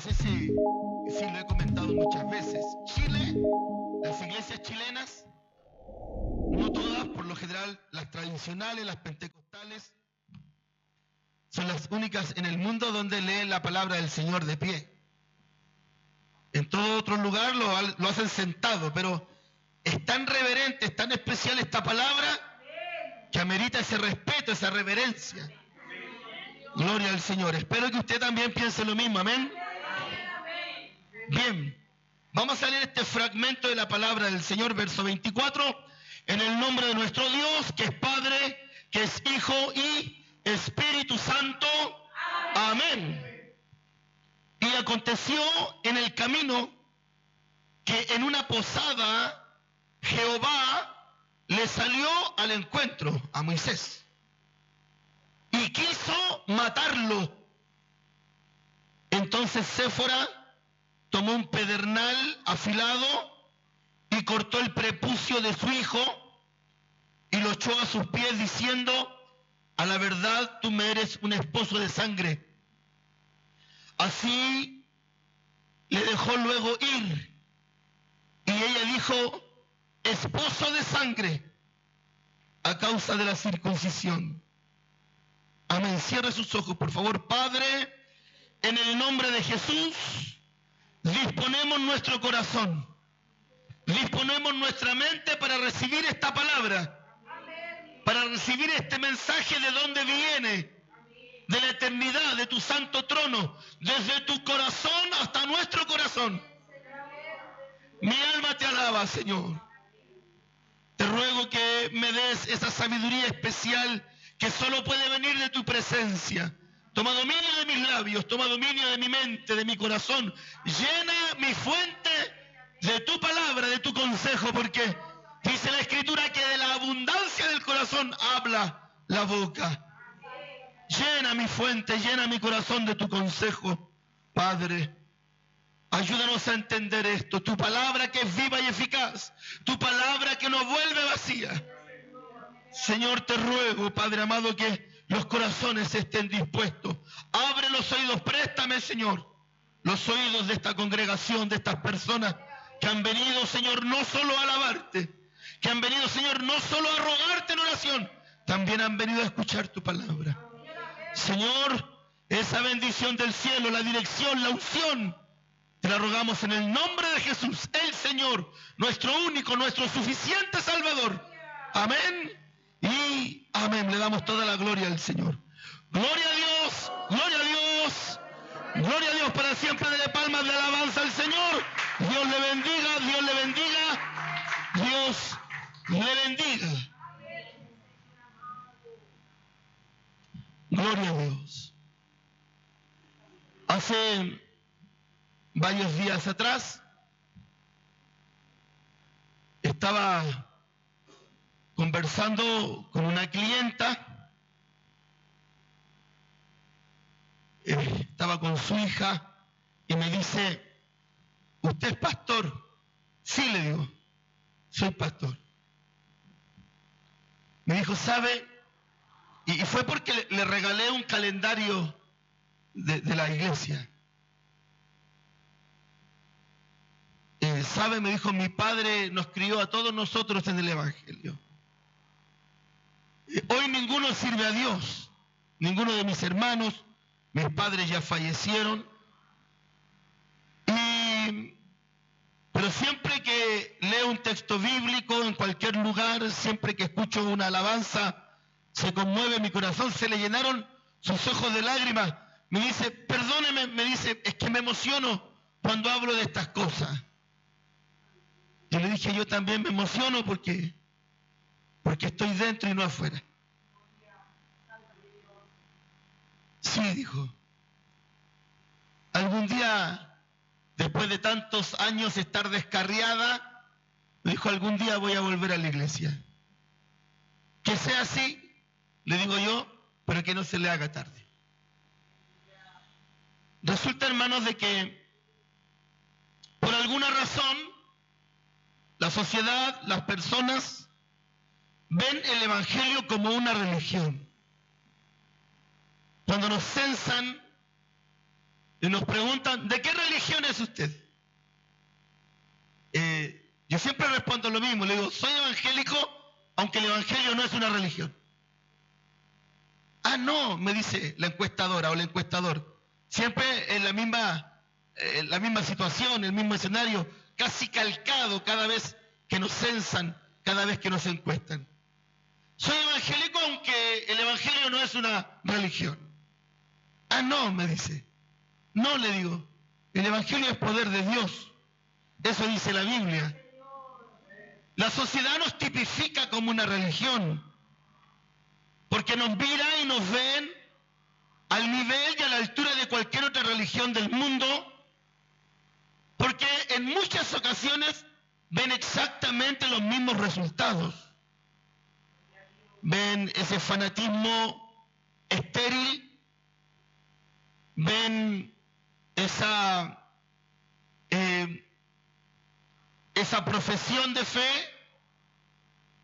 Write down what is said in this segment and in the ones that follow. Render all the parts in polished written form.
No sé si lo he comentado muchas veces. Chile, las iglesias chilenas, no todas, por lo general las tradicionales, las pentecostales, son las únicas en el mundo donde leen la palabra del Señor de pie. En todo otro lugar lo hacen sentado, pero es tan reverente, es tan especial esta palabra que amerita ese respeto, esa reverencia. Gloria al Señor. Espero que usted también piense lo mismo. Amén. Bien, vamos a leer este fragmento de la palabra del Señor, verso 24, en el nombre de nuestro Dios, que es Padre, que es Hijo y Espíritu Santo. Amén. Y aconteció en el camino que en una posada Jehová le salió al encuentro a Moisés y quiso matarlo. Entonces Séfora tomó un pedernal afilado y cortó el prepucio de su hijo y lo echó a sus pies diciendo: a la verdad tú me eres un esposo de sangre. Así le dejó luego ir y ella dijo: esposo de sangre, a causa de la circuncisión. Amén. Cierre sus ojos, por favor. Padre, en el nombre de Jesús, disponemos nuestro corazón, disponemos nuestra mente para recibir esta palabra, para recibir este mensaje de donde viene, de la eternidad, de tu santo trono, desde tu corazón hasta nuestro corazón. Mi alma te alaba, Señor. Te ruego que me des esa sabiduría especial que solo puede venir de tu presencia. Toma dominio de mis labios, toma dominio de mi mente, de mi corazón. Llena mi fuente de tu palabra, de tu consejo, porque dice la Escritura que de la abundancia del corazón habla la boca. Llena mi fuente, llena mi corazón de tu consejo, Padre. Ayúdanos a entender esto, tu palabra que es viva y eficaz, tu palabra que no vuelve vacía. Señor, te ruego, Padre amado, que los corazones estén dispuestos. Abre los oídos, préstame, Señor, los oídos de esta congregación, de estas personas que han venido, Señor, no solo a alabarte, que han venido, Señor, no solo a rogarte en oración, también han venido a escuchar tu palabra. Señor, esa bendición del cielo, la dirección, la unción, te la rogamos en el nombre de Jesús, el Señor, nuestro único, nuestro suficiente Salvador. Amén y amén. Le damos toda la gloria al Señor. Gloria a Dios, gloria a Dios, gloria a Dios para siempre. Dele palmas de alabanza al Señor. Dios le bendiga, Dios le bendiga, Dios le bendiga. Gloria a Dios. Hace varios días atrás estaba conversando con una clienta, estaba con su hija y me dice: ¿usted es pastor? Sí, le digo, soy pastor. Me dijo: ¿sabe? Y fue porque le regalé un calendario de la iglesia. ¿Sabe? Me dijo: mi padre nos crió a todos nosotros en el Evangelio. Hoy ninguno sirve a Dios, ninguno de mis hermanos, mis padres ya fallecieron. Pero siempre que leo un texto bíblico en cualquier lugar, siempre que escucho una alabanza, se conmueve mi corazón, se le llenaron sus ojos de lágrimas. Me dice: perdóneme, me dice, es que me emociono cuando hablo de estas cosas. Yo le dije: yo también me emociono porque estoy dentro y no afuera. Sí, dijo. Algún día, después de tantos años estar descarriada, me dijo: algún día voy a volver a la iglesia. Que sea así, le digo yo, pero que no se le haga tarde. Resulta, hermanos, de que por alguna razón la sociedad, las personas, ven el Evangelio como una religión. Cuando nos censan, y nos preguntan, ¿de qué religión es usted? Yo siempre respondo lo mismo, le digo, soy evangélico, aunque el evangelio no es una religión. Ah, no, me dice la encuestadora o el encuestador. Siempre en la misma situación, el mismo escenario, casi calcado cada vez que nos censan, cada vez que nos encuestan. Soy evangélico aunque el evangelio no es una religión. Ah, no, me dice. No, le digo, el evangelio es poder de Dios. Eso dice la Biblia. La sociedad nos tipifica como una religión, porque nos mira y nos ven al nivel y a la altura de cualquier otra religión del mundo, porque en muchas ocasiones ven exactamente los mismos resultados. Ven ese fanatismo estéril, ven esa profesión de fe,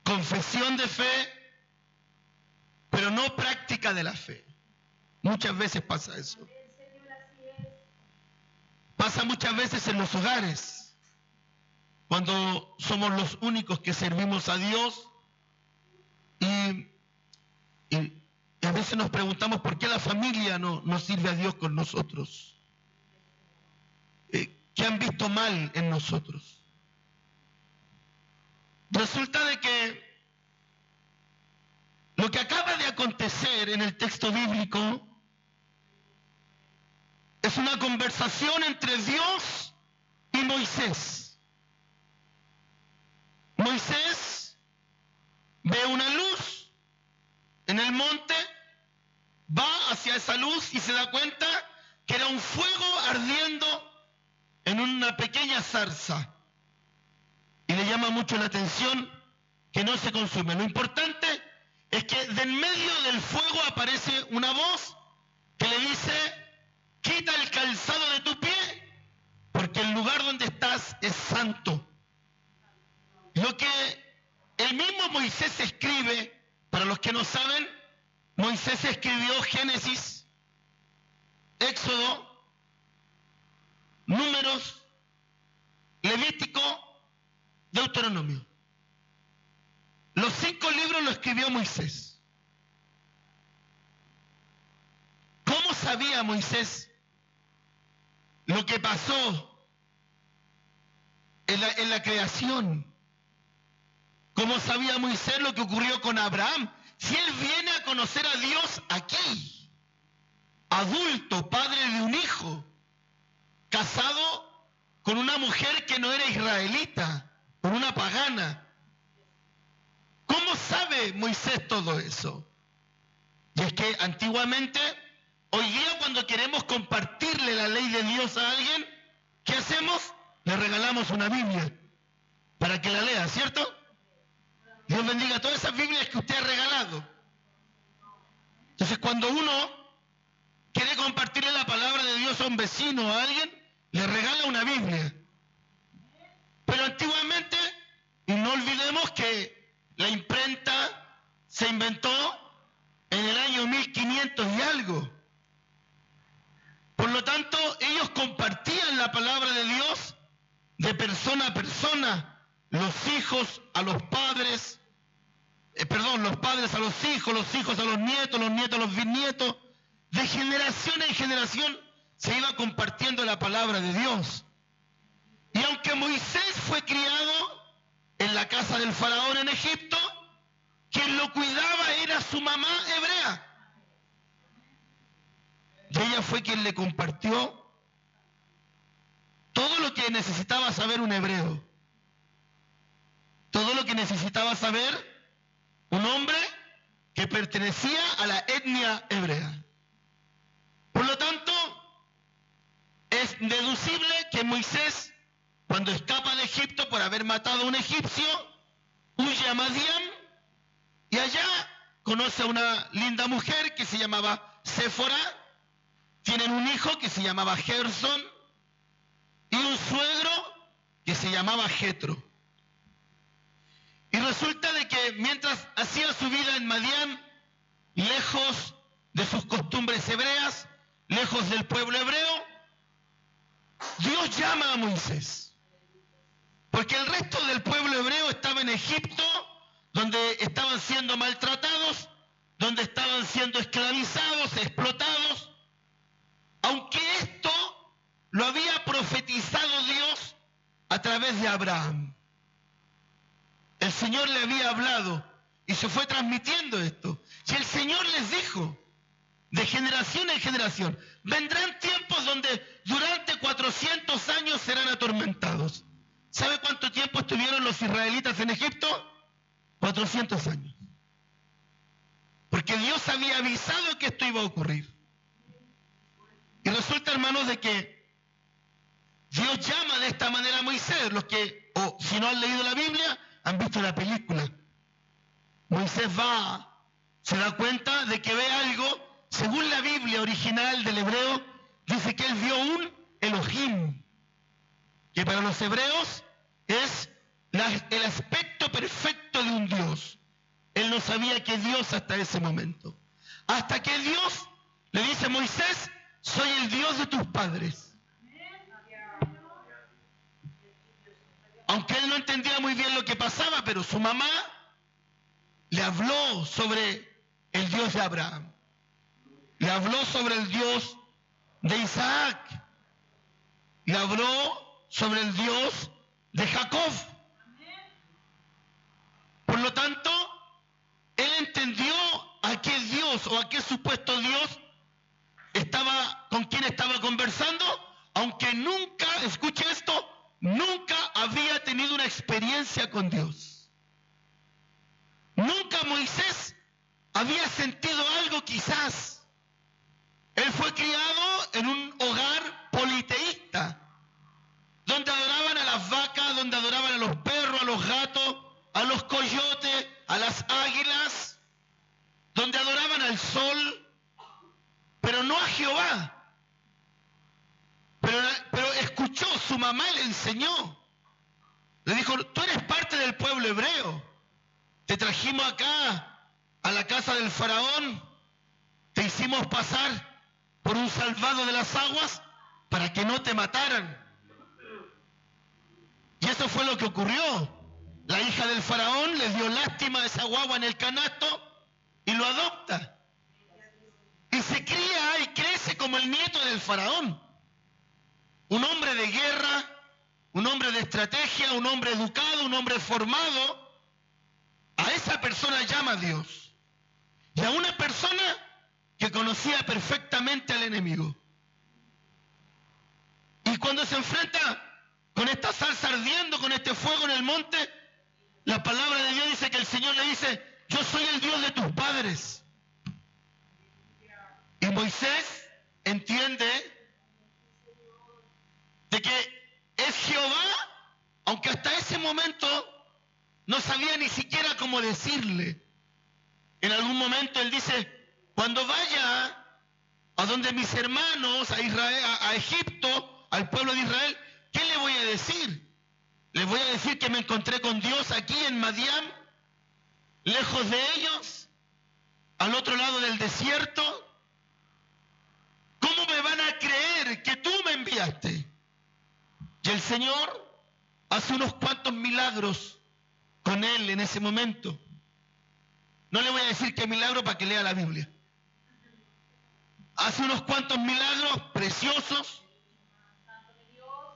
confesión de fe, pero no práctica de la fe. Muchas veces pasa eso. Pasa muchas veces en los hogares, cuando somos los únicos que servimos a Dios y a veces nos preguntamos por qué la familia no sirve a Dios con nosotros. ¿Qué han visto mal en nosotros? Resulta de que lo que acaba de acontecer en el texto bíblico es una conversación entre Dios y Moisés. Moisés ve una luz en el monte, va hacia esa luz y se da cuenta que era un fuego ardiendo en una pequeña zarza. Y le llama mucho la atención que no se consume. Lo importante es que de en medio del fuego aparece una voz que le dice, quita el calzado de tu pie, porque el lugar donde estás es santo. Lo que el mismo Moisés escribe, para los que no saben, Moisés escribió Génesis, Éxodo, Números, Levítico, Deuteronomio. Los 5 libros los escribió Moisés. ¿Cómo sabía Moisés lo que pasó en la creación? ¿Cómo sabía Moisés lo que ocurrió con Abraham? Si él viene a conocer a Dios aquí, adulto, padre de un hijo, casado con una mujer que no era israelita, con una pagana. ¿Cómo sabe Moisés todo eso? Y es que antiguamente, hoy día cuando queremos compartirle la ley de Dios a alguien, ¿qué hacemos? Le regalamos una Biblia para que la lea, ¿cierto? Dios bendiga todas esas Biblias que usted ha regalado. Entonces cuando uno quiere compartirle la palabra de Dios a un vecino o a alguien, le regala una Biblia. Pero antiguamente, y no olvidemos que la imprenta se inventó en el año 1500 y algo. Por lo tanto, ellos compartían la palabra de Dios de persona a persona, los hijos a los padres, los padres a los hijos a los nietos a los bisnietos. De generación en generación se iba compartiendo la palabra de Dios. Y aunque Moisés fue criado en la casa del faraón en Egipto, quien lo cuidaba era su mamá hebrea. Y ella fue quien le compartió todo lo que necesitaba saber un hebreo. Todo lo que necesitaba saber un hombre que pertenecía a la etnia hebrea. Por lo tanto, es deducible que Moisés, cuando escapa de Egipto por haber matado a un egipcio, huye a Madián y allá conoce a una linda mujer que se llamaba Séfora. Tienen un hijo que se llamaba Gersón y un suegro que se llamaba Jetro. Y resulta de que mientras hacía su vida en Madián, lejos de sus costumbres hebreas, lejos del pueblo hebreo, Dios llama a Moisés. Porque el resto del pueblo hebreo estaba en Egipto, donde estaban siendo maltratados, donde estaban siendo esclavizados, explotados. Aunque esto lo había profetizado Dios a través de Abraham. El Señor le había hablado y se fue transmitiendo esto. Y el Señor les dijo, de generación en generación, vendrán tiempos donde durante 400 años serán atormentados. ¿Sabe cuánto tiempo estuvieron los israelitas en Egipto? 400 años. Porque Dios había avisado que esto iba a ocurrir. Y resulta, hermanos, de que Dios llama de esta manera a Moisés. Los que, o si no han leído la Biblia, han visto la película. Moisés se da cuenta de que ve algo. Según la Biblia original del hebreo, dice que él vio un Elohim, que para los hebreos es el aspecto perfecto de un Dios. Él no sabía que Dios hasta ese momento. Hasta que Dios le dice a Moisés, soy el Dios de tus padres. Aunque él no entendía muy bien lo que pasaba, pero su mamá le habló sobre el Dios de Abraham. Le habló sobre el Dios de Isaac. Le habló sobre el Dios de Jacob. Por lo tanto, él entendió a qué Dios o a qué supuesto Dios con quien estaba conversando, aunque nunca, escuche esto, nunca había tenido una experiencia con Dios. Nunca Moisés había sentido algo quizás. Él fue criado en un hogar politeísta, donde adoraban a las vacas, donde adoraban a los perros, a los gatos, a los coyotes, a las águilas, donde adoraban al sol, pero no a Jehová. Pero escuchó, su mamá le enseñó. Le dijo, tú eres parte del pueblo hebreo. Te trajimos acá a la casa del faraón, te hicimos pasar por un salvado de las aguas para que no te mataran. Y eso fue lo que ocurrió. La hija del faraón le dio lástima a esa guagua en el canasto y lo adopta. Y se cría y crece como el nieto del faraón. Un hombre de guerra, un hombre de estrategia, un hombre educado, un hombre formado. A esa persona llama a Dios. Y a una persona que conocía perfectamente al enemigo. Y cuando se enfrenta con esta salsa ardiendo, con este fuego en el monte, la palabra de Dios dice que el Señor le dice, yo soy el Dios de tus padres. Y Moisés entiende de que es Jehová, aunque hasta ese momento no sabía ni siquiera cómo decirle. En algún momento él dice, cuando vaya a donde mis hermanos, a Israel, a Egipto, al pueblo de Israel, ¿qué le voy a decir? ¿Les voy a decir que me encontré con Dios aquí en Madián, lejos de ellos, al otro lado del desierto? ¿Cómo me van a creer que tú me enviaste? Y el Señor hace unos cuantos milagros con él en ese momento. No le voy a decir qué milagro para que lea la Biblia. Hace unos cuantos milagros preciosos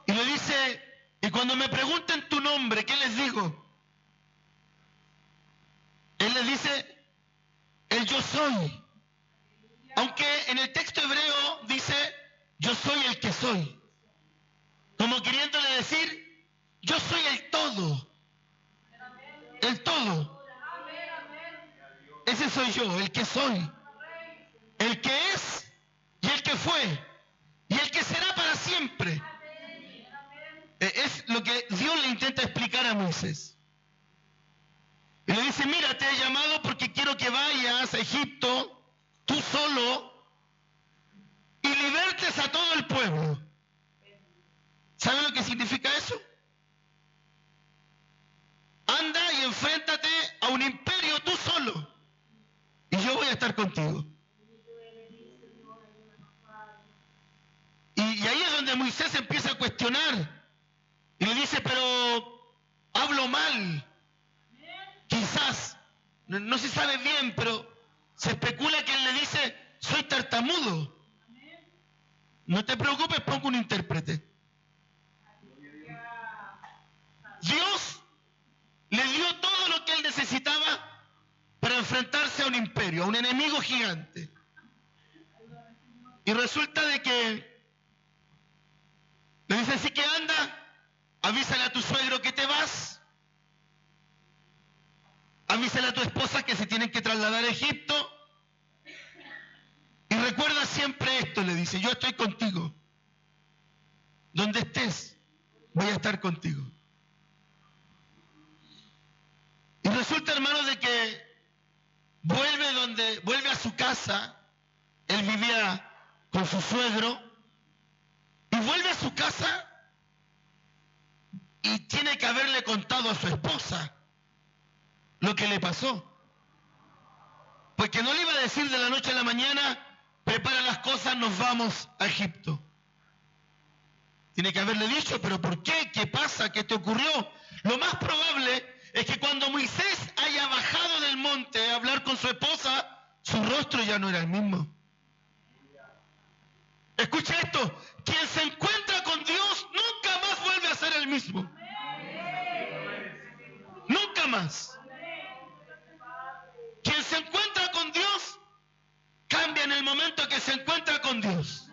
y le dice, y cuando me pregunten tu nombre, ¿qué les digo? Él les dice, el yo soy. Aunque en el texto hebreo dice, yo soy el que soy. Como queriéndole decir, yo soy el todo. El todo. Ese soy yo, el que soy. El que es y el que fue. Y el que será para siempre. Es lo que Dios le intenta explicar a Moisés. Y le dice, mira, te he llamado porque quiero que vayas a Egipto, tú solo, y libertes a todo el pueblo. ¿Sabe lo que significa eso? Anda y enfréntate a un imperio tú solo. Y yo voy a estar contigo. Y ahí es donde Moisés empieza a cuestionar y le dice, pero hablo mal. Quizás, no se sabe bien, pero se especula que él le dice, soy tartamudo. No te preocupes, pongo un intérprete. Dios le dio todo lo que él necesitaba para enfrentarse a un imperio, a un enemigo gigante. Y resulta de que le dice, así que anda, avísale a tu suegro que te vas, avísale a tu esposa que se tienen que trasladar a Egipto, y recuerda siempre esto, le dice, yo estoy contigo. Donde estés, voy a estar contigo. Y resulta, hermano, de que vuelve a su casa. Él vivía con su suegro, y vuelve a su casa y tiene que haberle contado a su esposa lo que le pasó. Porque no le iba a decir de la noche a la mañana, prepara las cosas, nos vamos a Egipto. Tiene que haberle dicho, pero ¿por qué? ¿Qué pasa? ¿Qué te ocurrió? Lo más probable es que cuando Moisés haya bajado del monte a hablar con su esposa, su rostro ya no era el mismo. Escucha esto, quien se encuentra con Dios nunca más vuelve a ser el mismo. Nunca más. Quien se encuentra con Dios cambia en el momento que se encuentra con Dios.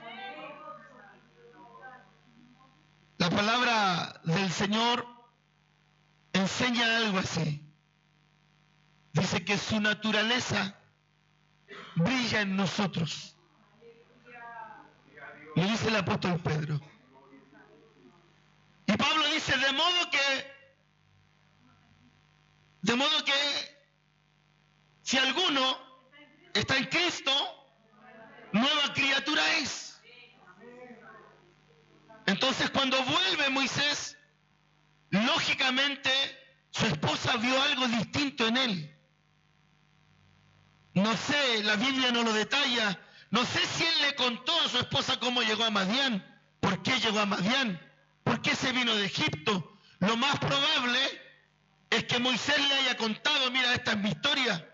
La palabra del Señor enseña algo así. Dice que su naturaleza brilla en nosotros. Lo dice el apóstol Pedro. Y Pablo dice, de modo que si alguno está en Cristo, nueva criatura es. Entonces cuando vuelve Moisés, lógicamente su esposa vio algo distinto en él. No sé, la Biblia no lo detalla. No sé si él le contó a su esposa cómo llegó a Madián, por qué llegó a Madián, por qué se vino de Egipto. Lo más probable es que Moisés le haya contado, mira, esta es mi historia.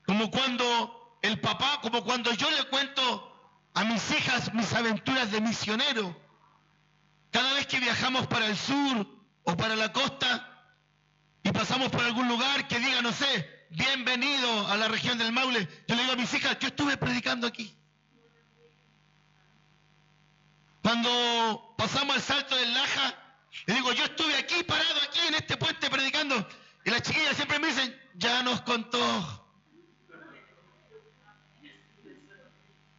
Como cuando el papá, como cuando yo le cuento a mis hijas mis aventuras de misionero. Cada vez que viajamos para el sur o para la costa y pasamos por algún lugar que diga, no sé, bienvenido a la región del Maule, yo le digo a mis hijas, yo estuve predicando aquí. Cuando pasamos al Salto del Laja, le digo, yo estuve aquí, parado aquí en este puente predicando. Y las chiquillas siempre me dicen, ya nos contó.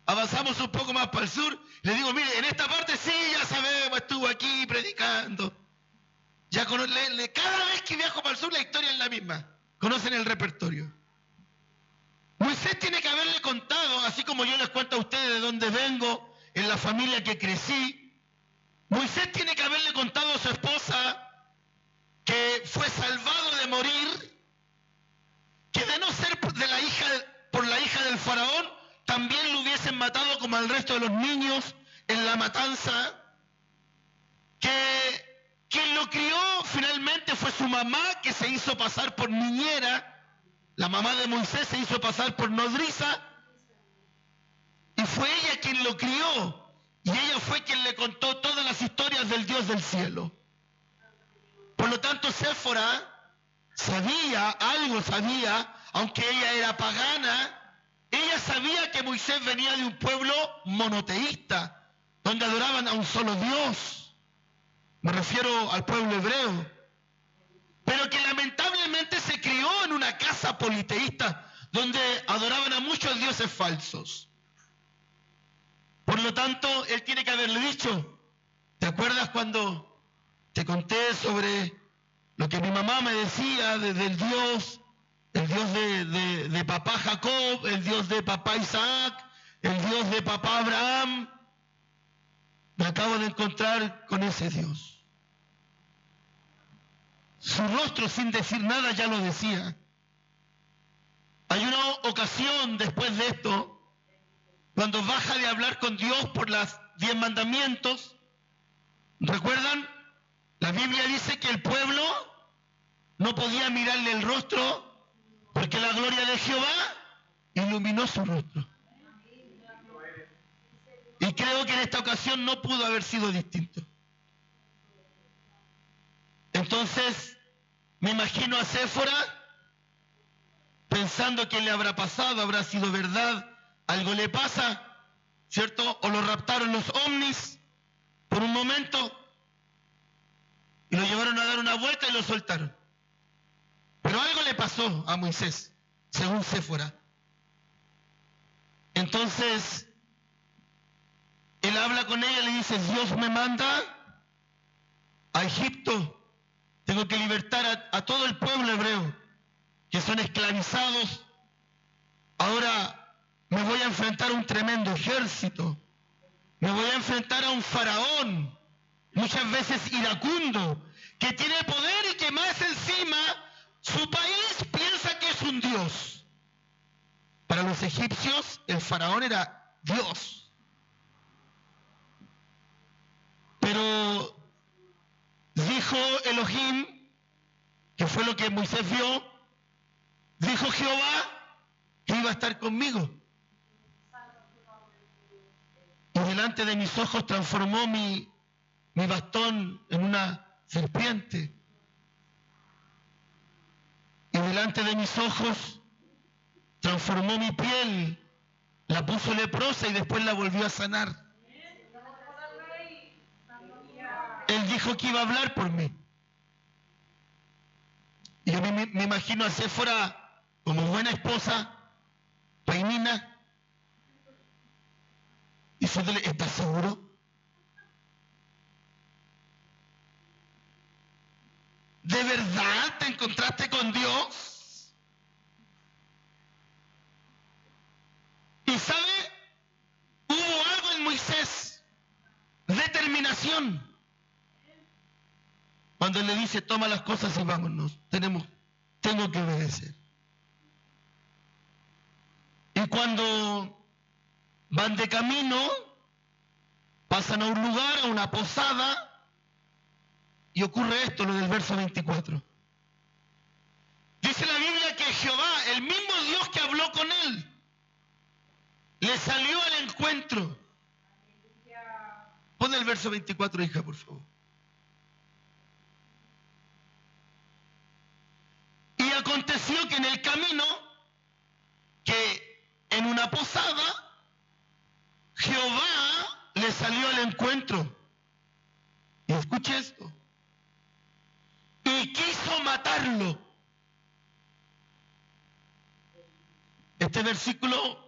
Avanzamos un poco más para el sur, le digo, mire, en esta parte sí, ya sabemos, estuvo aquí predicando. Ya cada vez que viajo para el sur la historia es la misma. Conocen el repertorio. Moisés tiene que haberle contado, así como yo les cuento a ustedes de dónde vengo, en la familia que crecí. Moisés tiene que haberle contado a su esposa que fue salvado de morir, que de no ser por la hija del faraón, también lo hubiesen matado como al resto de los niños en la matanza, que quien lo crió finalmente fue su mamá, que se hizo pasar por niñera. La mamá de Moisés se hizo pasar por nodriza y fue ella quien lo crió, y ella fue quien le contó todas las historias del Dios del cielo. Por lo tanto, Séfora sabía, aunque ella era pagana, ella sabía que Moisés venía de un pueblo monoteísta, donde adoraban a un solo Dios. Me refiero al pueblo hebreo. Pero que lamentablemente se crió en una casa politeísta, donde adoraban a muchos dioses falsos. Por lo tanto, él tiene que haberle dicho, ¿te acuerdas cuando te conté sobre lo que mi mamá me decía del Dios, el Dios de papá Jacob, el Dios de papá Isaac, el Dios de papá Abraham? Me acabo de encontrar con ese Dios. Su rostro, sin decir nada, ya lo decía. Hay una ocasión después de esto, cuando baja de hablar con Dios por los 10 mandamientos, ¿Recuerdan? La Biblia dice que el pueblo no podía mirarle el rostro porque la gloria de Jehová iluminó su rostro. Y creo que en esta ocasión no pudo haber sido distinto. Entonces, me imagino a Séfora pensando que le habrá pasado, habrá sido verdad, algo le pasa, ¿cierto? O lo raptaron los ovnis por un momento y lo llevaron a dar una vuelta y lo soltaron. Pero algo le pasó a Moisés, según Séfora. Entonces, él habla con ella y le dice, Dios me manda a Egipto, tengo que libertar a todo el pueblo hebreo, que son esclavizados. Ahora me voy a enfrentar a un tremendo ejército, me voy a enfrentar a un faraón, muchas veces iracundo, que tiene poder y que más encima su país piensa que es un dios. Para los egipcios el faraón era Dios. Pero dijo Elohim, que fue lo que Moisés vio, dijo Jehová que iba a estar conmigo. Y delante de mis ojos transformó mi bastón en una serpiente. Y delante de mis ojos transformó mi piel, la puso leprosa y después la volvió a sanar. Él dijo que iba a hablar por mí. Y yo me imagino a Séfora como buena esposa, peinina, diciéndole, ¿estás seguro? ¿De verdad te encontraste con Dios? Y sabe, hubo algo en Moisés, determinación. Cuando él le dice, toma las cosas y vámonos, tengo que obedecer. Y cuando van de camino, pasan a un lugar, a una posada, y ocurre esto, lo del verso 24. Dice la Biblia que Jehová, el mismo Dios que habló con él, le salió al encuentro. Pon el verso 24, hija, por favor. Y aconteció que en el camino, que en una posada, Jehová le salió al encuentro. Y escuche esto. Y quiso matarlo. Este versículo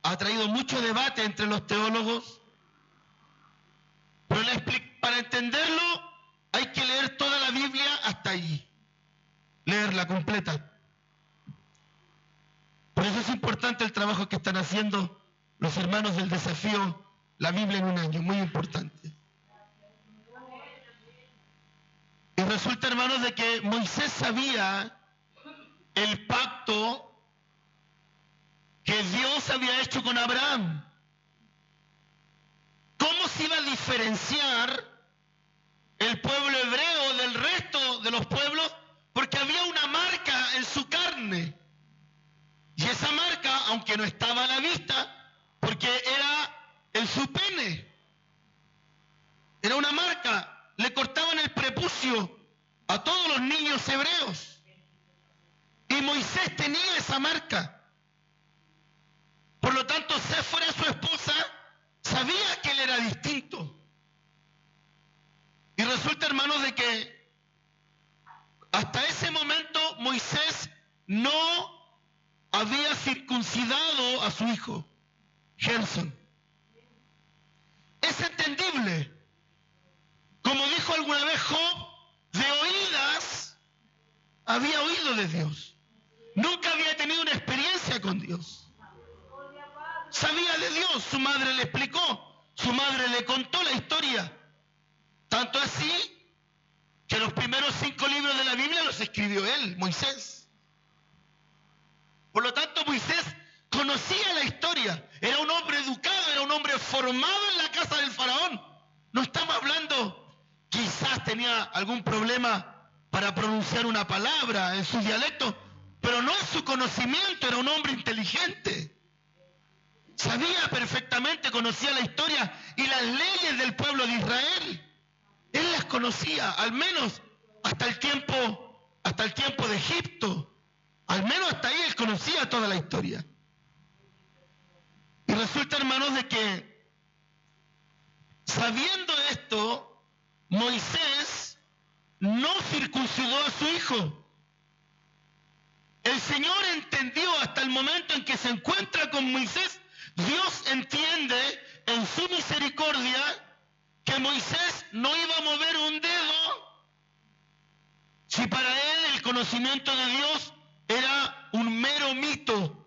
ha traído mucho debate entre los teólogos, pero para entenderlo hay que leer toda la Biblia hasta allí, leerla completa. Por eso es importante el trabajo que están haciendo los hermanos del desafío La Biblia en un año, muy importante. Y resulta, hermanos, de que Moisés sabía el pacto que Dios había hecho con Abraham. ¿Cómo se iba a diferenciar el pueblo hebreo del resto de los pueblos? Porque había una marca en su carne. Y esa marca, aunque no estaba a la vista, porque era en su pene, era una marca, le cortaban el prepucio a todos los niños hebreos. Y Moisés tenía esa marca. Por lo tanto, Séfora, su esposa, sabía que él era distinto. Y resulta, hermanos, de que hasta ese momento Moisés no había circuncidado a su hijo, Gerson. Es entendible. Como dijo alguna vez Job, de oídas había oído de Dios. Nunca había tenido una experiencia con Dios. Sabía de Dios, su madre le explicó, su madre le contó la historia. Tanto así que los primeros 5 libros de la Biblia los escribió él, Moisés. Por lo tanto, Moisés conocía la historia, era un hombre educado, era un hombre formado en la casa del faraón. No estamos hablando, quizás tenía algún problema para pronunciar una palabra en su dialecto, pero no en su conocimiento, era un hombre inteligente. Sabía perfectamente, conocía la historia y las leyes del pueblo de Israel. Él las conocía, al menos hasta el tiempo de Egipto. Al menos hasta ahí él conocía toda la historia. Y resulta, hermanos, de que sabiendo esto, Moisés no circuncidó a su hijo. El Señor entendió hasta el momento en que se encuentra con Moisés. Dios entiende en su misericordia que Moisés no iba a mover un dedo si para él el conocimiento de Dios era un mero mito.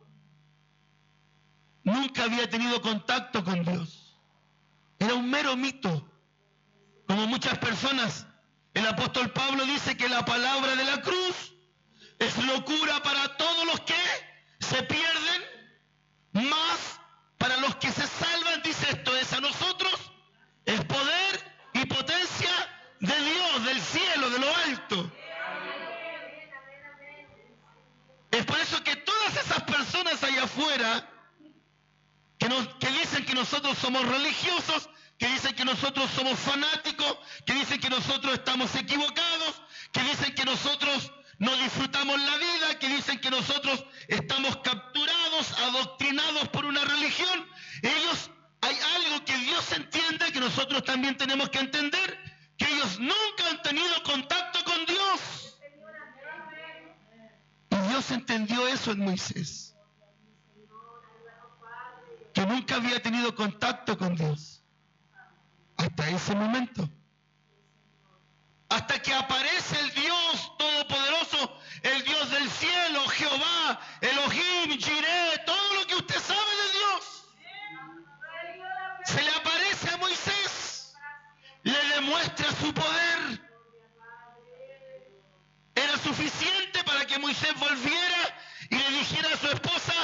Nunca había tenido contacto con Dios. Era un mero mito. Como muchas personas, el apóstol Pablo dice que la palabra de la cruz es locura para todos los que se pierden, más para los que se salvan, dice esto es a nosotros, es poder y potencia de Dios, del cielo, de lo alto. Es por eso que todas esas personas allá afuera que dicen que nosotros somos religiosos, que dicen que nosotros somos fanáticos, que dicen que nosotros estamos equivocados, que dicen que nosotros no disfrutamos la vida, que dicen que nosotros estamos capturados, adoctrinados por una religión. Hay algo que Dios entiende, que nosotros también tenemos que entender, que ellos nunca han tenido contacto con Dios. Y Dios entendió eso en Moisés, que nunca había tenido contacto con Dios hasta ese momento. Hasta que aparece el Dios Todopoderoso, el Dios del cielo, Jehová, Elohim, Jireh, todo lo que usted sabe de Dios. Se le aparece a Moisés, le demuestra su poder. Era suficiente para que Moisés volviera y le dijera a su esposa: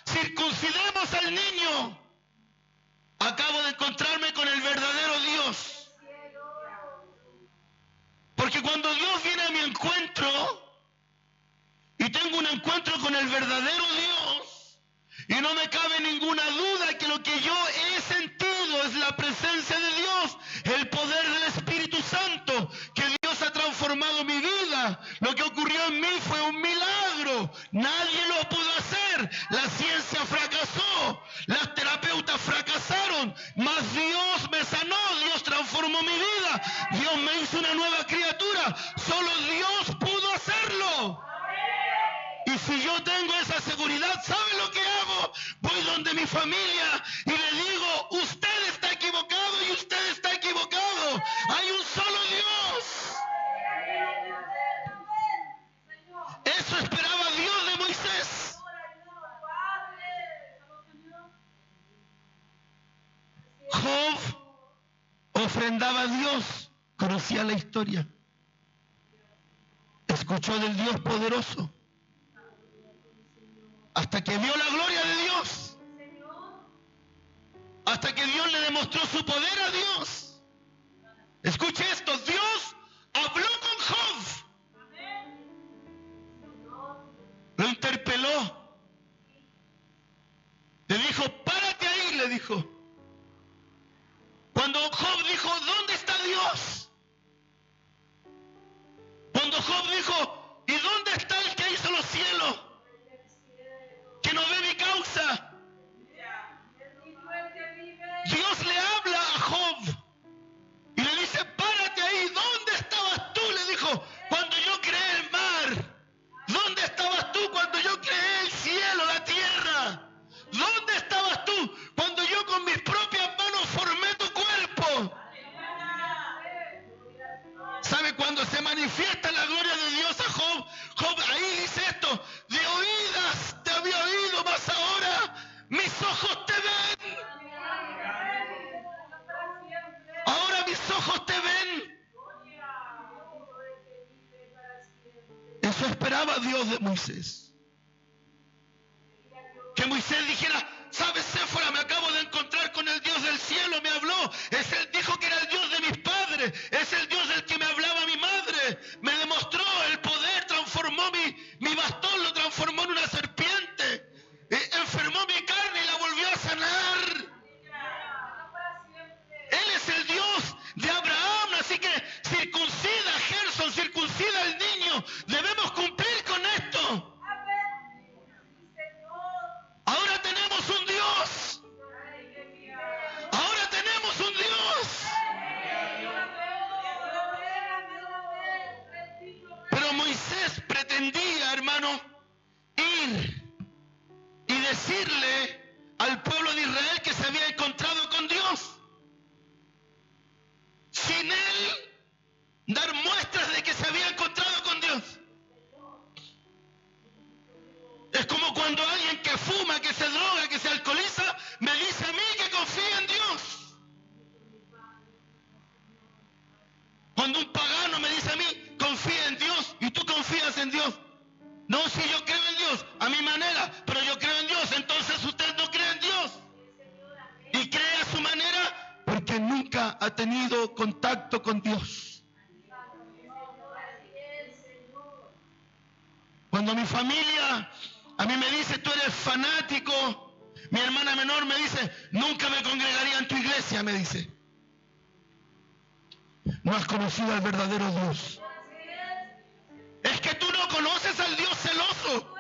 circuncidemos al niño. Acabo de encontrarme con el verdadero Dios. Porque cuando Dios viene a mi encuentro y tengo un encuentro con el verdadero Dios, y no me cabe ninguna duda que lo que yo he sentido es la presencia de Dios, el poder del Espíritu Santo, que Dios ha transformado mi vida. Lo que ocurrió en mí fue un milagro. Nadie lo pudo hacer. La ciencia fracasó, las terapeutas fracasaron, mas Dios me sanó, Dios transformó mi vida, Dios me hizo una nueva criatura. Solo Dios pudo hacerlo. Y si yo tengo esa seguridad, ¿sabe lo que hago? Voy donde mi familia y le digo: usted está equivocado y usted está equivocado. Hay un solo Dios. Eso esperaba Dios de Moisés. Job ofrendaba a Dios, conocía la historia, escuchó del Dios poderoso, hasta que vio la gloria de Dios, hasta que Dios le demostró su poder a Dios. Escuche esto: Dios habló con Job, lo interpeló, le dijo: párate ahí, le dijo. Cuando Job dijo: ¿dónde está Dios? Cuando Job dijo: ¿y dónde está el que hizo los cielos? Que no ve mi causa. Dios le habla a Job y le dice: párate ahí. ¿Dónde estabas tú? Le dijo: cuando yo creé el mar. ¿Dónde estabas tú cuando yo creé el cielo, la tierra? ¿Dónde estabas tú cuando yo con mis propias manos formé tu cuerpo? ¿Sabe cuando se manifiesta la gloria de Dios a Job? Job ahí dice esto: de oídas te había oído, mas ahora mis ojos te ven. Ahora mis ojos te ven. Eso esperaba Dios de Moisés. Que Moisés dijera: ¿sabes, Séfora? Me acabo de encontrar con el Dios decirle al pueblo de Israel que se había encontrado con Dios, sin él dar muestras de que se había encontrado con Dios. Es como cuando alguien que fuma, que se droga, que se alcoholiza, me dice a mí que confía en Dios. Cuando un pagano me dice a mí, confía en Dios, y tú confías en Dios. No, si yo creo en Dios, a mi manera, pero yo creo en Dios, entonces usted no cree en Dios. Y cree a su manera porque nunca ha tenido contacto con Dios. Cuando mi familia a mí me dice, tú eres fanático, mi hermana menor me dice, nunca me congregaría en tu iglesia, me dice. No has conocido al verdadero Dios. Es que tú no conoces al Dios celoso,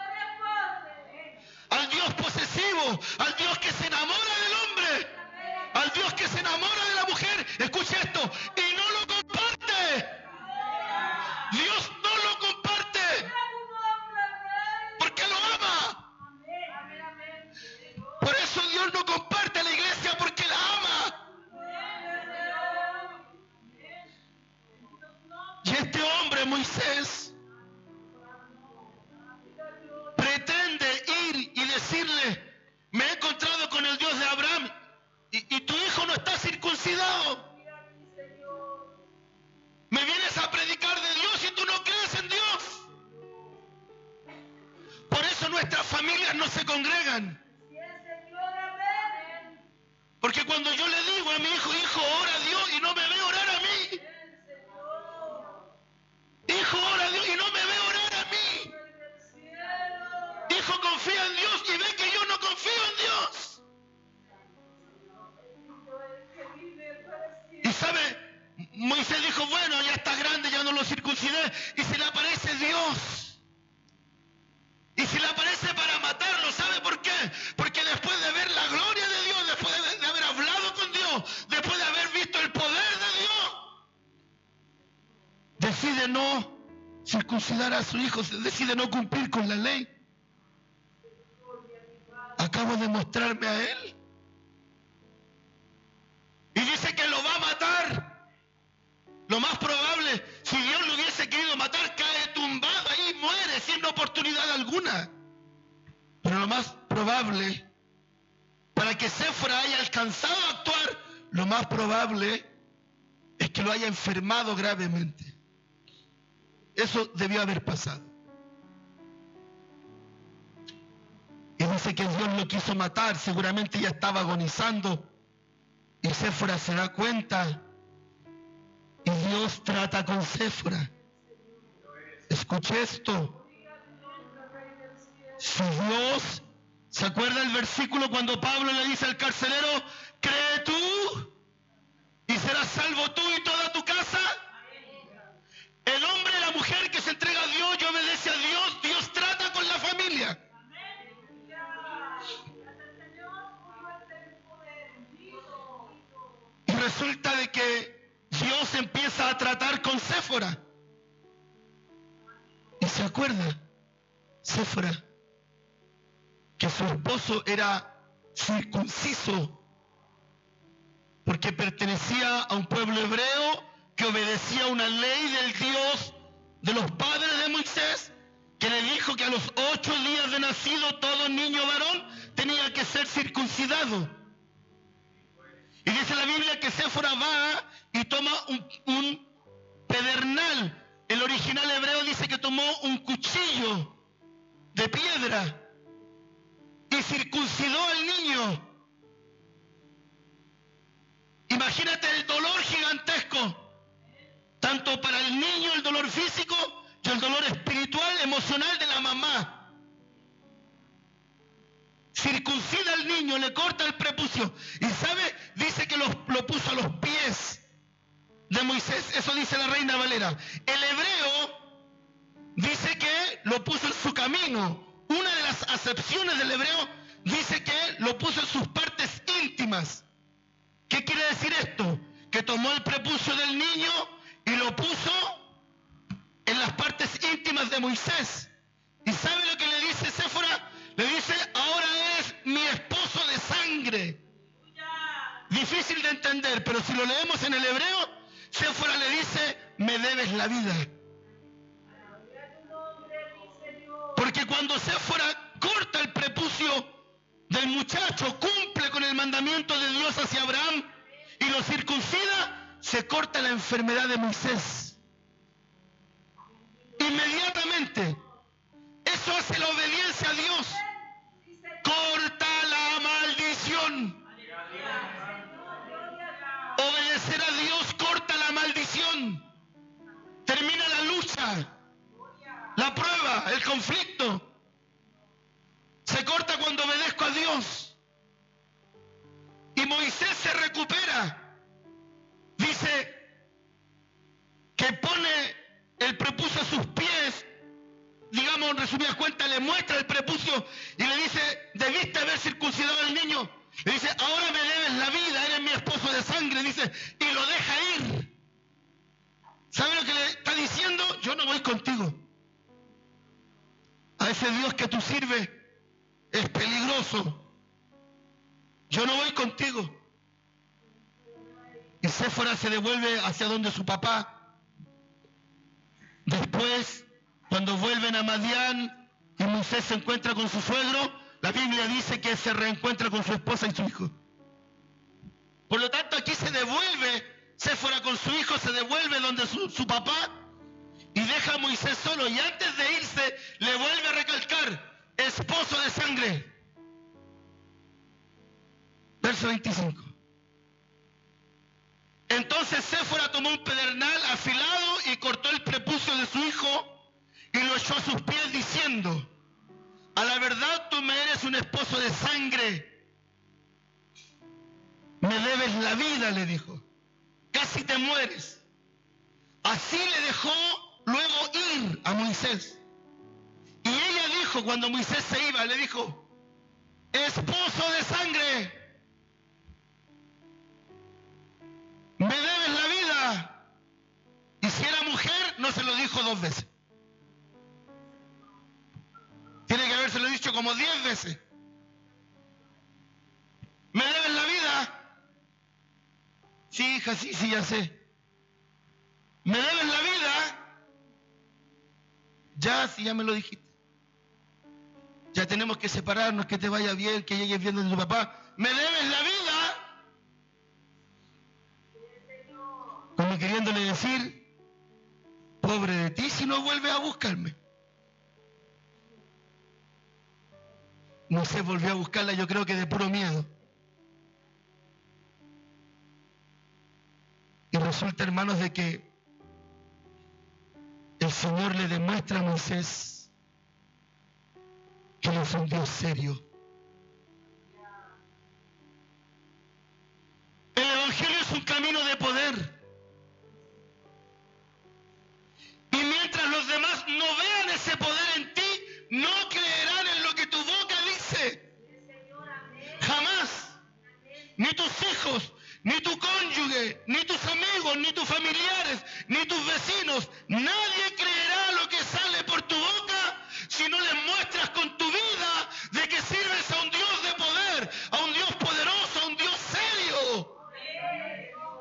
al Dios posesivo, al Dios que se enamora del hombre, al Dios que se enamora de la mujer. Escucha esto, y no lo comparte. Dios no lo comparte porque lo ama. Por eso Dios no comparte a la iglesia, porque la ama. Y este hombre, Moisés, pretende ir y decirle, me he encontrado con el Dios de Abraham y tu hijo no está circuncidado. Me vienes a predicar de Dios y tú no crees en Dios. Por eso nuestras familias no se congregan. Porque cuando yo le digo a mi hijo, hijo, ora a Dios, y no me ve orar a mí. Hijo, ora a Dios y no me ve orar a mí. Hijo, confía en Dios y ve que yo no confío en Dios. Y sabe, Moisés dijo, bueno, ya está grande, ya no lo circuncidé. Y se le aparece Dios. Y se le aparece para matarlo. ¿Sabe por qué? Porque después de ver la gloria de Dios, después de haber hablado con Dios, después de haber visto el poder de Dios, decide no circuncidar a su hijo, decide no cumplir con la ley. Acabo de mostrarme a él. Y dice que lo va a matar. Lo más probable, si Dios lo hubiese querido matar, cae tumbado ahí, muere sin oportunidad alguna. Pero lo más probable, para que Séfora haya alcanzado a actuar, lo más probable es que lo haya enfermado gravemente. Eso debió haber pasado. Y dice que Dios lo quiso matar, seguramente ya estaba agonizando. Y Séfora se da cuenta. Y Dios trata con Séfora. Escuche esto. Si Dios, ¿se acuerda el versículo cuando Pablo le dice al carcelero, cree tú y serás salvo tú y toda tu casa? El hombre y la mujer que se entrega a Dios y obedece a Dios, Dios trata con la familia. Y resulta de que Dios empieza a tratar con Séfora. Y se acuerda, Séfora, que su esposo era circunciso porque pertenecía a un pueblo hebreo que obedecía una ley del Dios de los padres de Moisés, que le dijo que a los 8 días de nacido todo niño varón tenía que ser circuncidado. Y dice la Biblia que Séfora va y toma un pedernal. El original hebreo dice que tomó un cuchillo de piedra y circuncidó al niño. Imagínate el dolor gigantesco, tanto para el niño el dolor físico y el dolor espiritual, emocional de la mamá. Circuncida al niño, le corta el prepucio. Y sabe, dice que lo puso a los pies de Moisés. Eso dice la Reina Valera. El hebreo dice que lo puso en su camino. Una de las acepciones del hebreo dice que lo puso en sus partes íntimas. ¿Qué quiere decir esto? Que tomó el prepucio del niño y lo puso en las partes íntimas de Moisés. ¿Y sabe lo que le dice Séfora? Le dice, ahora eres sangre. Difícil de entender, pero si lo leemos en el hebreo, Séfora le dice, me debes la vida. Porque cuando Séfora corta el prepucio del muchacho, cumple con el mandamiento de Dios hacia Abraham y lo circuncida, se corta la enfermedad de Moisés. Inmediatamente. Eso hace la obediencia a Dios. Corta la maldición. Obedecer a Dios corta la maldición. Termina la lucha, la prueba, el conflicto. Se corta cuando obedezco a Dios. Y Moisés se recupera. Dice que pone el prepucio a sus pies. Digamos, en resumidas cuentas, le muestra el prepucio y le dice, debiste haber circuncidado al niño. Le dice, ahora me debes la vida, eres mi esposo de sangre. Dice, y lo deja ir. ¿Sabe lo que le está diciendo? Yo no voy contigo. A ese Dios que tú sirves es peligroso. Yo no voy contigo. Y Séfora se devuelve hacia donde su papá. Después, cuando vuelven a Madián y Moisés se encuentra con su suegro, la Biblia dice que se reencuentra con su esposa y su hijo. Por lo tanto, aquí se devuelve, Séfora con su hijo se devuelve donde su papá y deja a Moisés solo. Y antes de irse, le vuelve a recalcar, esposo de sangre. Verso 25. Entonces Séfora tomó un pedernal afilado y cortó el prepucio de su hijo y lo echó a sus pies diciendo, a la verdad tú me eres un esposo de sangre. Me debes la vida, le dijo. Casi te mueres. Así le dejó luego ir a Moisés. Y ella dijo, cuando Moisés se iba, le dijo, esposo de sangre, me debes la vida. Y si era mujer, no se lo dijo 2 veces. Tiene que habérselo dicho como 10 veces. ¿Me debes la vida? Sí, hija, sí, ya sé. ¿Me debes la vida? Ya, sí, ya me lo dijiste. Ya tenemos que separarnos, que te vaya bien, que llegues bien de tu papá. ¿Me debes la vida? Como queriéndole decir, pobre de ti si no vuelves a buscarme. Moisés volvió a buscarla, yo creo que de puro miedo. Y resulta, hermanos, de que el Señor le demuestra a Moisés que Él es un Dios serio. El Evangelio es un camino de poder. Y mientras los demás no vean ese poder en ti, no creerán en lo que tu boca dice. Jamás. Ni tus hijos, ni tu cónyuge, ni tus amigos, ni tus familiares, ni tus vecinos. Nadie creerá lo que sale por tu boca si no les muestras con tu vida de que sirves a un Dios de poder, a un Dios poderoso, a un Dios serio,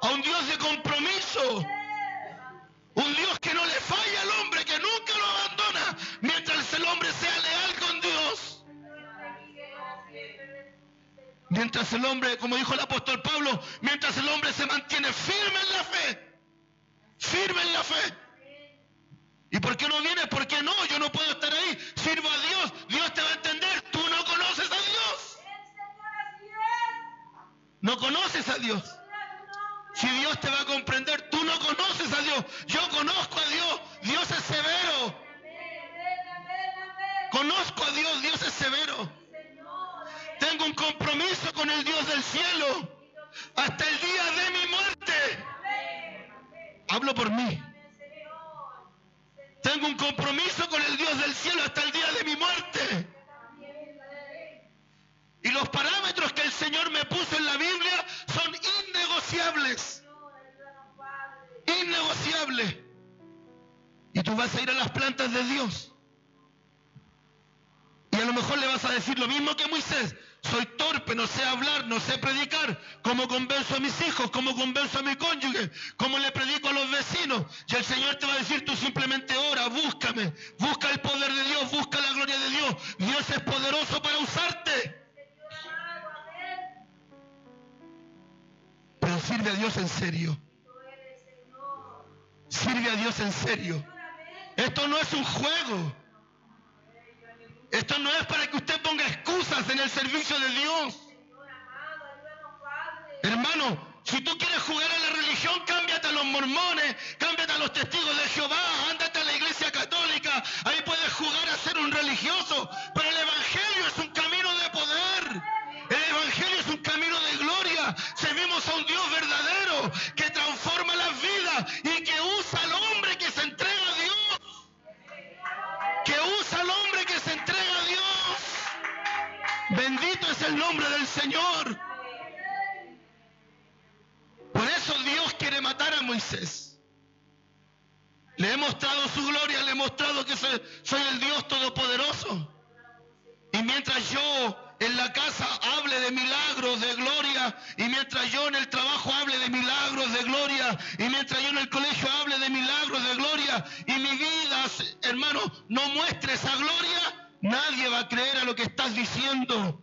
a un Dios de compromiso. Un Dios que no le falla al hombre, que nunca lo abandona, mientras el hombre sea leal con Dios. Mientras el hombre, como dijo el apóstol Pablo, mientras el hombre se mantiene firme en la fe. Firme en la fe. ¿Y por qué no vienes? ¿Por qué no? Yo no puedo estar ahí. Sirvo a Dios. Dios te va a entender. Tú no conoces a Dios. No conoces a Dios. Si Dios te va a comprender, tú no conoces a Dios. Yo conozco a Dios. Dios es severo. Conozco a Dios. Dios es severo. Tengo un compromiso con el Dios del cielo. Hasta el día de mi muerte. Hablo por mí. Tengo un compromiso con el Dios del cielo hasta el día de mi muerte. Y los parámetros que el Señor me puso en la Biblia son innegociables. Innegociables. Y tú vas a ir a las plantas de Dios. Y a lo mejor le vas a decir lo mismo que Moisés. soy torpe, no sé hablar, no sé predicar. ¿Cómo convenzo a mis hijos? ¿Cómo convenzo a mi cónyuge? ¿Cómo le predico a los vecinos? Y el Señor te va a decir, tú simplemente ora, búscame, busca el poder de Dios, busca la gloria de Dios. Dios es poderoso para usarte. Pero sirve a Dios en serio. Sirve a Dios en serio. Esto no es un juego. Esto no es para que usted ponga excusas en el servicio de Dios. Hermano, si tú quieres jugar a la religión, cámbiate a los mormones, cámbiate a los testigos de Jehová, ándate a la iglesia católica. Ahí puedes jugar a ser un religioso. Pero el evangelio es un camino de poder. El evangelio es un camino de gloria. Servimos a un Dios verdadero que transforma las vidas y que usa al hombre que se entrega a Dios. Que usa al hombre que se entrega a Dios. Bendito es el nombre del Señor. Por eso Dios quiere matar a Moisés. Le he mostrado su gloria, le he mostrado que soy el Dios todopoderoso. Y mientras yo en la casa hable de milagros, de gloria, y mientras yo en el trabajo hable de milagros, de gloria, y mientras yo en el colegio hable de milagros, de gloria, y mi vida, hermano, no muestre esa gloria, nadie va a creer a lo que estás diciendo.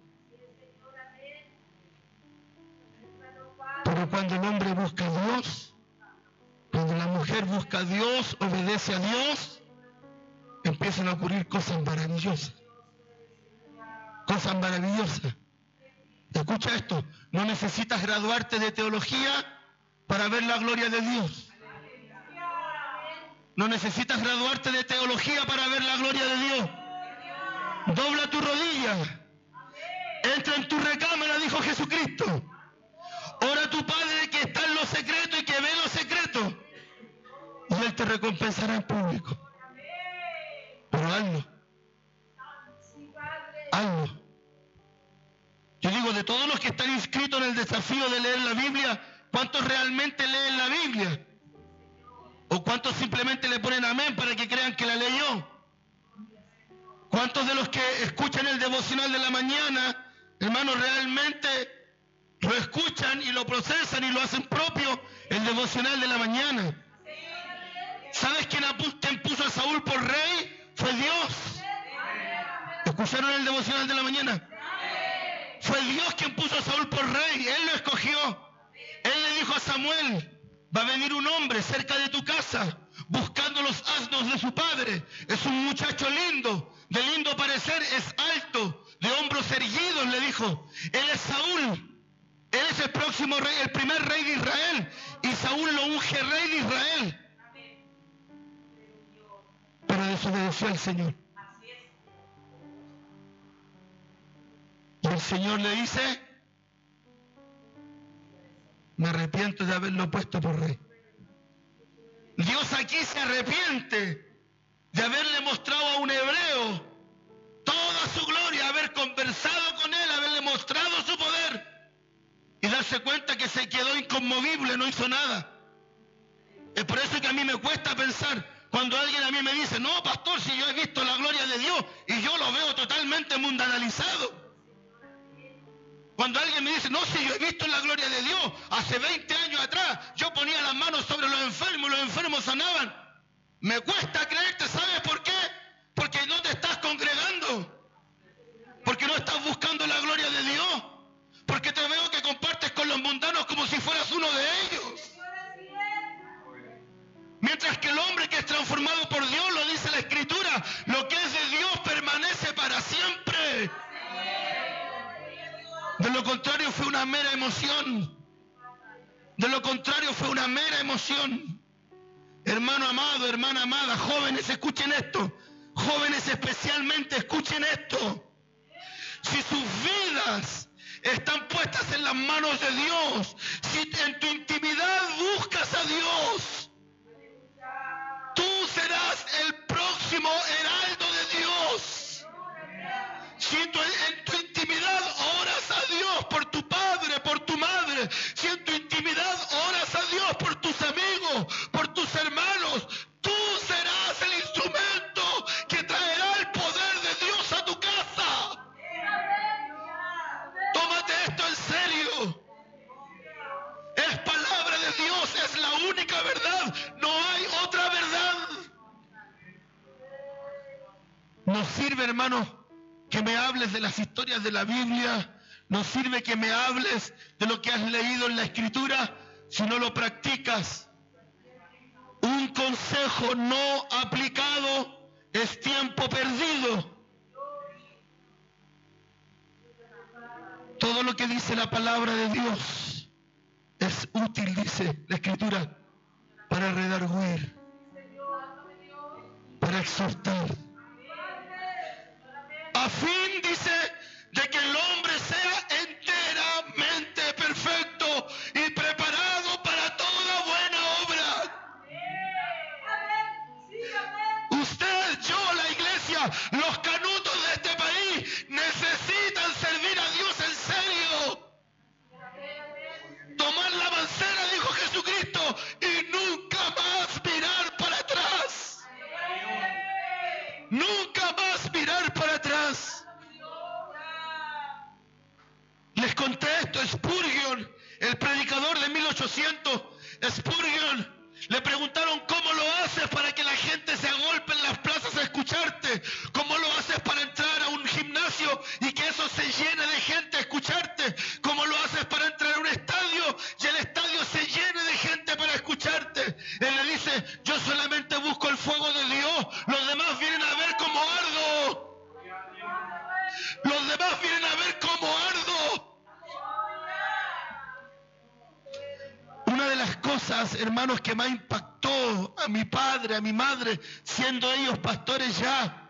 Pero cuando el hombre busca a Dios, cuando la mujer busca a Dios, obedece a Dios, empiezan a ocurrir cosas maravillosas. Cosas maravillosas. Escucha esto, no necesitas graduarte de teología para ver la gloria de Dios. No necesitas graduarte de teología para ver la gloria de Dios. Dobla tu rodilla. Entra en tu recámara, dijo Jesucristo. Ora a tu Padre que está en lo secreto y que ve lo secreto. Y Él te recompensará en público. Pero hazlo. Hazlo. Yo digo, de todos los que están inscritos en el desafío de leer la Biblia, ¿cuántos realmente leen la Biblia? ¿O cuántos simplemente le ponen amén para que crean que la leyó? ¿Cuántos de los que escuchan el devocional de la mañana, hermanos, realmente lo escuchan y lo procesan y lo hacen propio, el devocional de la mañana? ¿Sabes quién puso a Saúl por rey? Fue Dios. ¿Escucharon el devocional de la mañana? Fue Dios quien puso a Saúl por rey. Él lo escogió. Él le dijo a Samuel, va a venir un hombre cerca de tu casa buscando los asnos de su padre. Es un muchacho lindo, de lindo parecer, es alto, de hombros erguidos, le dijo. Él es Saúl. Él es el próximo rey, el primer rey de Israel. Y Saúl lo unge rey de Israel. Pero desobedeció al Señor. Y el Señor le dice, me arrepiento de haberlo puesto por rey. Dios aquí se arrepiente de haberle mostrado a un hebreo toda su gloria, haber conversado con él, haberle mostrado su poder y darse cuenta que se quedó inconmovible, no hizo nada. Es por eso que a mí me cuesta pensar cuando alguien a mí me dice, no, pastor, si yo he visto la gloria de Dios y yo lo veo totalmente mundanalizado. Cuando alguien me dice, no, si yo he visto la gloria de Dios, hace 20 años atrás, yo ponía las manos sobre los enfermos y los enfermos sanaban. Me cuesta creerte, ¿sabes por qué? Porque no te estás congregando. Porque no estás buscando la gloria de Dios. Porque te veo que compartes con los mundanos como si fueras uno de ellos. Mientras que el hombre que es transformado por Dios, lo dice la Escritura, lo que es de Dios permanece para siempre. De lo contrario fue una mera emoción. De lo contrario fue una mera emoción. Hermano amado, hermana amada, jóvenes, escuchen esto. Jóvenes especialmente, escuchen esto. Si sus vidas están puestas en las manos de Dios, si en tu intimidad buscas a Dios, tú serás el próximo heraldo de Dios. Si en tu intimidad oras a Dios por tu padre, por tu madre, si en tu intimidad oras a Dios por tus amigos, por tus hermanos, tú serás el instrumento que traerá el poder de Dios a tu casa. única verdad, no hay otra verdad. No sirve, hermano, que me hables de las historias de la Biblia, no sirve que me hables de lo que has leído en la Escritura si no lo practicas. Un consejo no aplicado es tiempo perdido. Todo lo que dice la palabra de Dios es útil, dice la Escritura, para redarguir, para exhortar, a fin, dice, de que el hombre sea enteramente perfecto y preparado para toda buena obra. Usted, yo, la iglesia, los canutos de este país necesitan servir a Dios en serio. Tomar la mancera, dijo Jesucristo, y nunca más mirar para atrás. Nunca más mirar para atrás. Les conté esto, Spurgeon, el predicador de 1800, Spurgeon, le preguntaron cómo lo haces para que la gente se agolpe en las plazas a escucharte, cómo lo haces para entrar a un gimnasio y que eso se llene de gente a escucharte, cómo lo haces para entrar a un estadio y el estadio se llene de gente para escucharte. Él le dice, yo solamente busco el fuego de Dios, los demás vienen a ver cómo ardo. Los demás vienen a ver cómo ardo. Una de las cosas, hermanos, que más impactó a mi padre, a mi madre, siendo ellos pastores ya,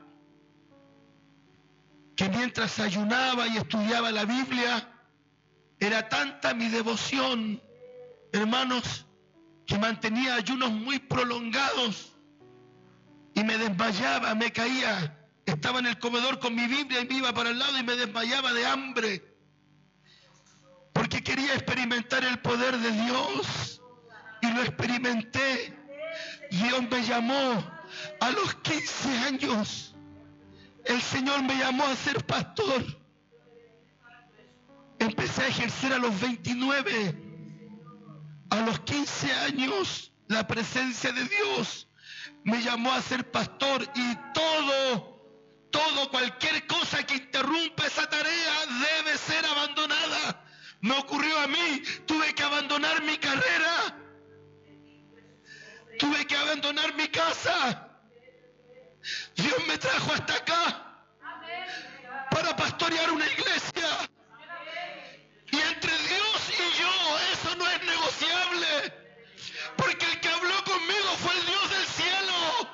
que mientras ayunaba y estudiaba la Biblia, era tanta mi devoción, hermanos, que mantenía ayunos muy prolongados y me desmayaba, me caía. Estaba en el comedor con mi Biblia y me iba para el lado y me desmayaba de hambre. Porque quería experimentar el poder de Dios. Y lo experimenté. Dios me llamó a los 15 años. El Señor me llamó a ser pastor. Empecé a ejercer a los 29. A los 15 años, la presencia de Dios me llamó a ser pastor y cualquier cosa que interrumpa esa tarea debe ser abandonada. Me ocurrió a mí, tuve que abandonar mi carrera, tuve que abandonar mi casa. Dios me trajo hasta acá para pastorear una iglesia. Y entre Dios y yo, eso no es negociable, porque el que habló conmigo fue el Dios del cielo.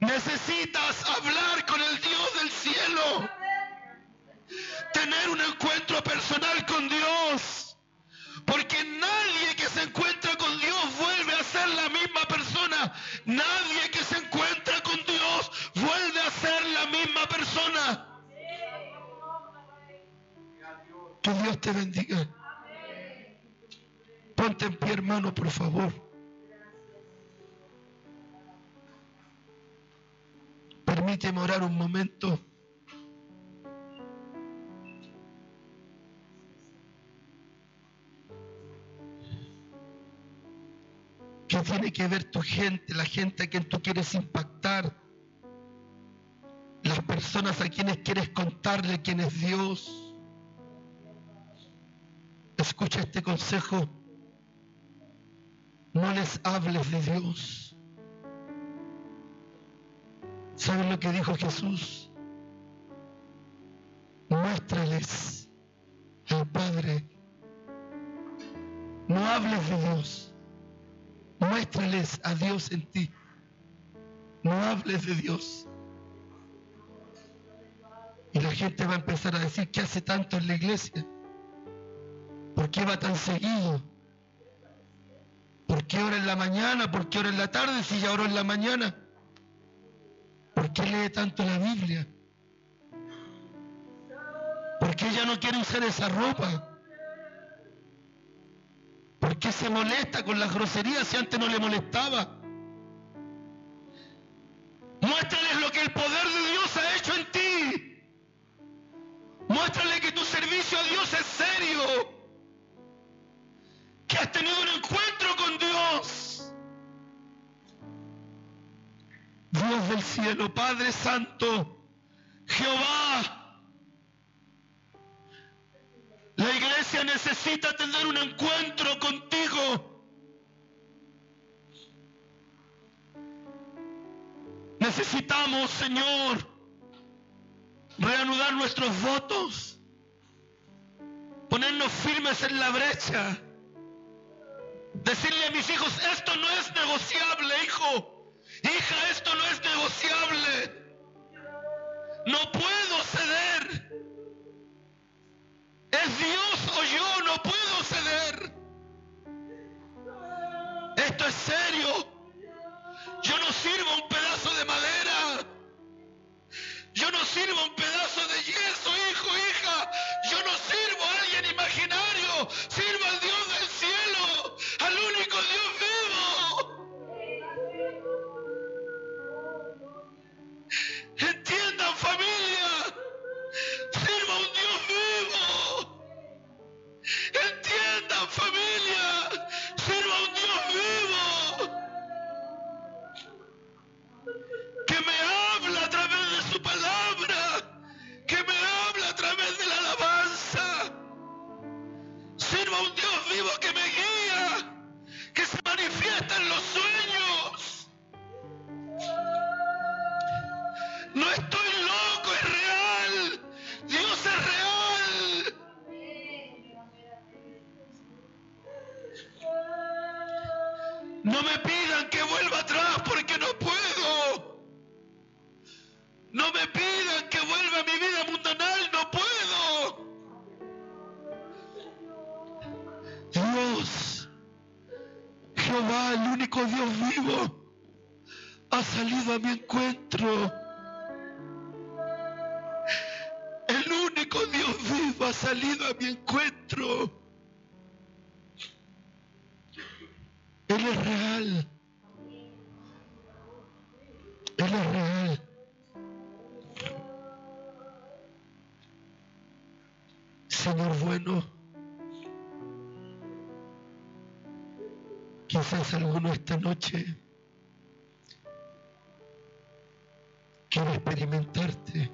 Necesitas hablar con el Dios del cielo, tener un encuentro personal con Dios, porque nadie que se encuentra con Dios vuelve a ser la misma persona. Nadie que se encuentra con Dios vuelve a ser la misma persona. Que Dios te bendiga. Ponte en pie, hermano, por favor. Permíteme orar un momento. ¿Qué tiene que ver tu gente, la gente a quien tú quieres impactar? Las personas a quienes quieres contarle quién es Dios. Escucha este consejo. No les hables de Dios. ¿Saben lo que dijo Jesús? Muéstrales al Padre. No hables de Dios. Muéstrales a Dios en ti. No hables de Dios. Y la gente va a empezar a decir, ¿qué hace tanto en la iglesia? ¿Por qué va tan seguido? ¿Por qué ora en la mañana? ¿Por qué ora en la tarde si ya oró en la mañana? ¿Por qué lee tanto la Biblia? ¿Por qué ya no quiere usar esa ropa? ¿Por qué se molesta con las groserías si antes no le molestaba? Muéstrales lo que el poder de Dios ha hecho en ti. Muéstrale que tu servicio a Dios es serio, que has tenido un encuentro con Dios del cielo, Padre Santo, Jehová, la iglesia necesita tener un encuentro contigo. Necesitamos, Señor, reanudar nuestros votos, ponernos firmes en la brecha, decirle a mis hijos, esto no es negociable, hijo, hija, esto no es negociable, no puedo ceder, es Dios o yo, no puedo ceder, esto es serio, yo no sirvo un pedazo de madera, yo no sirvo un pedazo de yeso, hijo, hija, yo no sirvo a alguien imaginario, sirvo al Dios del cielo, al único Dios vivo. Entiendan, familia, sirvo a un Dios vivo. Entiendan, familia, sirvo a un Dios vivo, que me habla a través de su palabra, que me habla a través de la alabanza. Sirvo a un Dios vivo que me guía, que se manifiesta en los sueños. No estoy loco, es real. Dios es real. No me pidan que vuelva atrás porque no puedo. No me pidan que vuelva a mi vida mundanal, no puedo. Dios, Jehová, el único Dios vivo, ha salido a mi encuentro. El único Dios vivo ha salido a mi encuentro. Él es real. Él es real. Señor bueno, quizás alguno esta noche quiere experimentarte.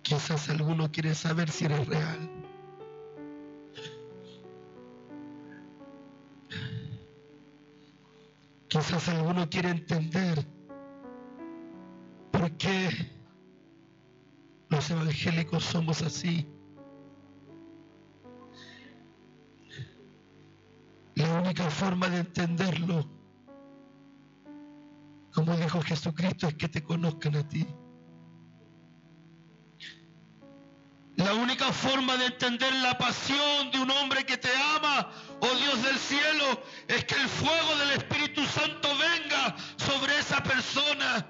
Quizás alguno quiere saber si eres real. Quizás alguno quiere entender por qué los evangélicos somos así. La única forma de entenderlo, como dijo Jesucristo, es que te conozcan a ti. La única forma de entender la pasión de un hombre que te ama, oh Dios del cielo, es que el fuego del Espíritu Santo venga sobre esa persona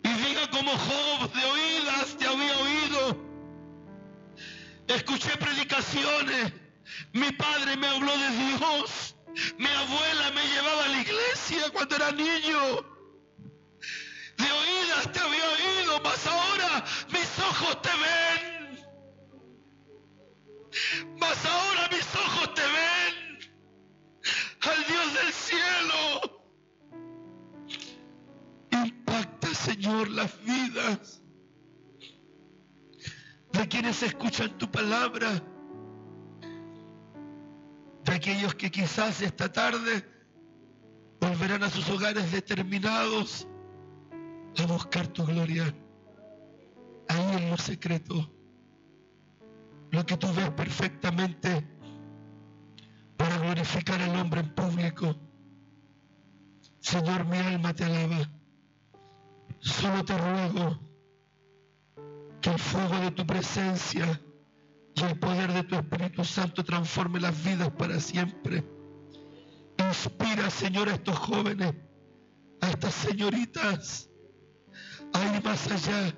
y diga como Job, de oídas te había oído, escuché predicaciones, mi padre me habló de Dios, mi abuela me llevaba a la iglesia cuando era niño. De oídas te había oído, mas ahora mis ojos te ven. Mas ahora mis ojos te ven. Al Dios del cielo. Impacta, Señor, las vidas de quienes escuchan tu palabra. De aquellos que quizás esta tarde volverán a sus hogares determinados a buscar tu gloria, ahí en lo secreto, lo que tú ves perfectamente, para glorificar al hombre en público. Señor, mi alma te alaba. Solo te ruego que el fuego de tu presencia y el poder de tu Espíritu Santo transforme las vidas para siempre. Inspira, Señor, a estos jóvenes, a estas señoritas, a ir más allá,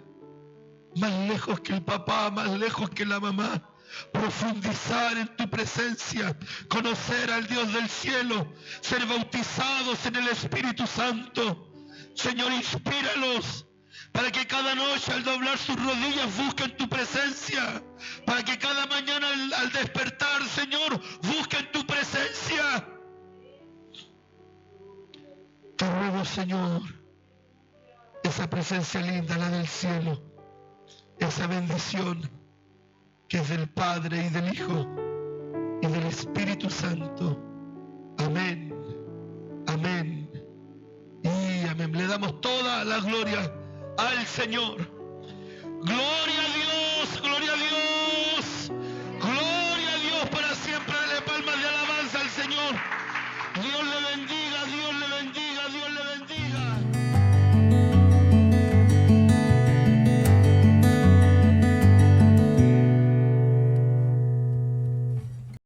más lejos que el papá, más lejos que la mamá, profundizar en tu presencia, conocer al Dios del cielo, ser bautizados en el Espíritu Santo. Señor, inspíralos para que cada noche al doblar sus rodillas busquen tu presencia, para que cada mañana al despertar, Señor, busquen tu presencia. Te ruego, Señor, esa presencia linda, la del cielo, esa bendición que es del Padre y del Hijo y del Espíritu Santo. Amén, amén y amén. Le damos toda la gloria al Señor. Gloria a Dios, gloria a Dios, gloria a Dios para siempre. Dele palmas de alabanza al Señor. Dios le bendiga, Dios le